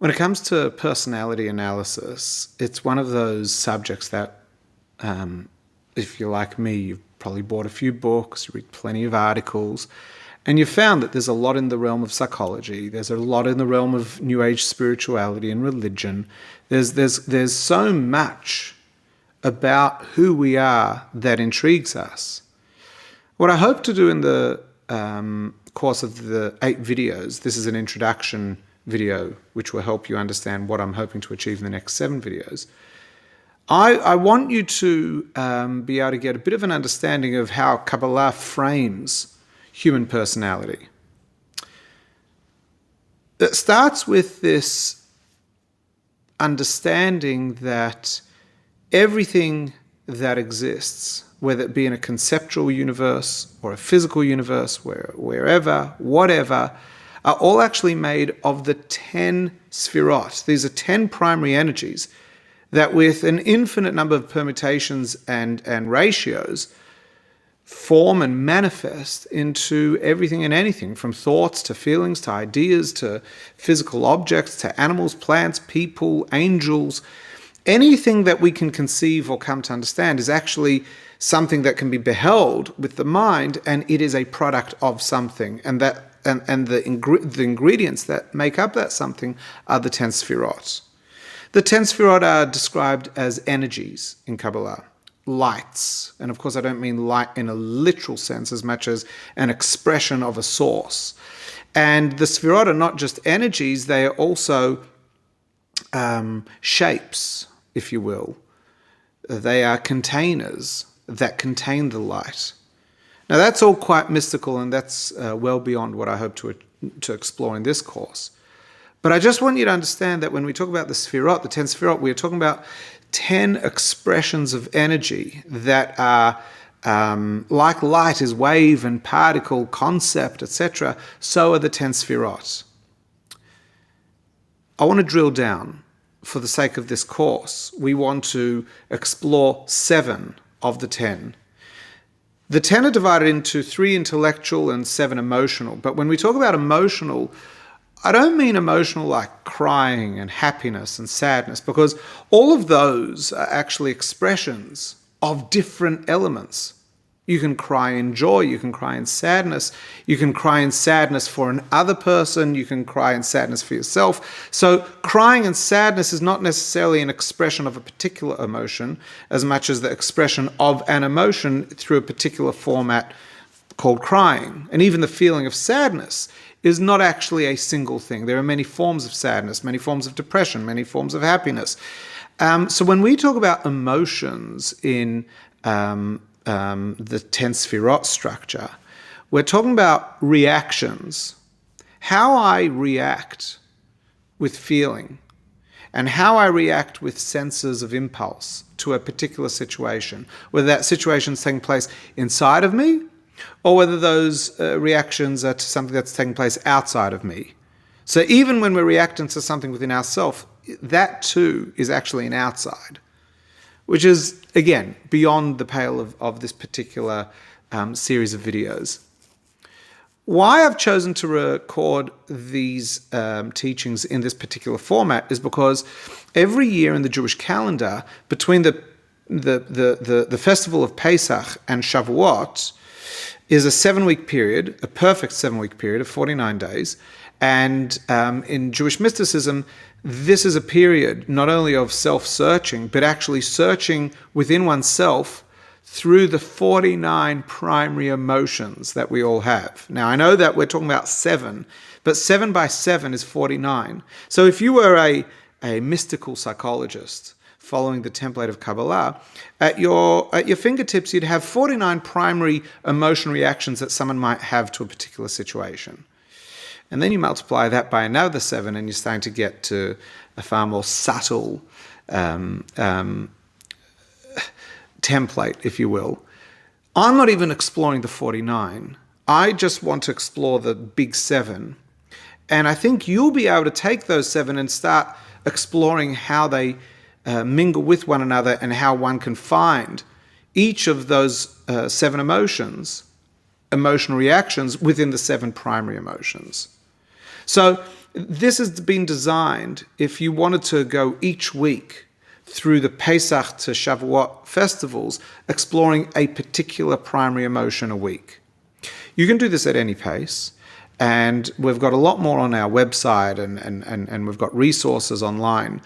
When it comes to personality analysis, it's one of those subjects that, if you're like me, you've probably bought a few books, read plenty of articles, and you've found that there's a lot in the realm of psychology, there's a lot in the realm of New Age spirituality and religion. There's so much about who we are that intrigues us. What I hope to do in the course of the 8 videos, this is an introduction video which will help you understand what I'm hoping to achieve in the next 7 videos. I want you to be able to get a bit of an understanding of how Kabbalah frames human personality. It starts with this understanding that everything that exists, whether it be in a conceptual universe or a physical universe, wherever, whatever, are all actually made of the 10 spherot. These are 10 primary energies that, with an infinite number of permutations and ratios, form and manifest into everything and anything, from thoughts to feelings to ideas to physical objects to animals, plants, people, angels. Anything that we can conceive or come to understand is actually something that can be beheld with the mind, and it is a product of something. And the ingredients that make up that something are the 10 spherot. The 10 spherot are described as energies in Kabbalah, lights. And of course, I don't mean light in a literal sense as much as an expression of a source. And the spherot are not just energies, they are also shapes, if you will. They are containers that contain the light. Now that's all quite mystical, and that's well beyond what I hope to explore in this course. But I just want you to understand that when we talk about the spherot, the 10 spherot, we are talking about 10 expressions of energy that are like light is wave and particle, concept, etc. So are the 10 spherot. I want to drill down. For the sake of this course, we want to explore 7 of the 10. The 10 are divided into 3 intellectual and 7 emotional. But when we talk about emotional, I don't mean emotional like crying and happiness and sadness, because all of those are actually expressions of different elements. You can cry in joy, you can cry in sadness, you can cry in sadness for another person, you can cry in sadness for yourself. So crying and sadness is not necessarily an expression of a particular emotion as much as the expression of an emotion through a particular format called crying. And even the feeling of sadness is not actually a single thing. There are many forms of sadness, many forms of depression, many forms of happiness. So when we talk about emotions in the 10 spherot structure, we're talking about reactions. How I react with feeling and how I react with senses of impulse to a particular situation, whether that situation is taking place inside of me or whether those reactions are to something that's taking place outside of me. So even when we're reacting to something within ourselves, that too is actually an outside, which is, again, beyond the pale of this particular series of videos. Why I've chosen to record these teachings in this particular format is because every year in the Jewish calendar, between the festival of Pesach and Shavuot, is a 7-week period, a perfect 7-week period of 49 days. And in Jewish mysticism, this is a period not only of self-searching, but actually searching within oneself through the 49 primary emotions that we all have. Now, I know that we're talking about 7, but 7 by 7 is 49. So if you were a mystical psychologist following the template of Kabbalah, at your fingertips, you'd have 49 primary emotion reactions that someone might have to a particular situation. And then you multiply that by another 7, and you're starting to get to a far more subtle template, if you will. I'm not even exploring the 49. I just want to explore the big 7. And I think you'll be able to take those 7 and start exploring how they mingle with one another and how one can find each of those 7 emotional reactions within the 7 primary emotions. So this has been designed if you wanted to go each week through the Pesach to Shavuot festivals, exploring a particular primary emotion a week. You can do this at any pace, and we've got a lot more on our website, and we've got resources online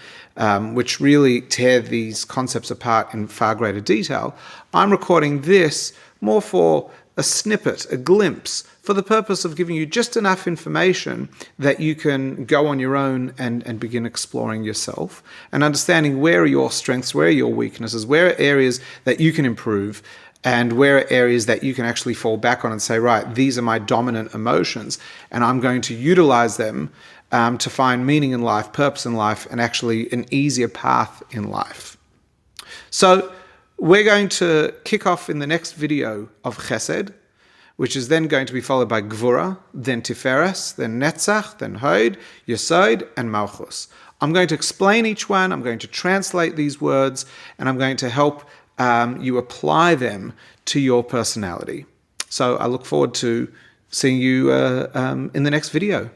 which really tear these concepts apart in far greater detail. I'm recording this more for a snippet, a glimpse, for the purpose of giving you just enough information that you can go on your own and begin exploring yourself and understanding where are your strengths, where are your weaknesses, where are areas that you can improve, and where are areas that you can actually fall back on and say, right, these are my dominant emotions, and I'm going to utilize them to find meaning in life, purpose in life, and actually an easier path in life. So we're going to kick off in the next video of Chesed, which is then going to be followed by Gvura, then Tiferes, then Netzach, then Hod, Yesod, and Malchus. I'm going to explain each one, I'm going to translate these words, and I'm going to help you apply them to your personality. So I look forward to seeing you in the next video.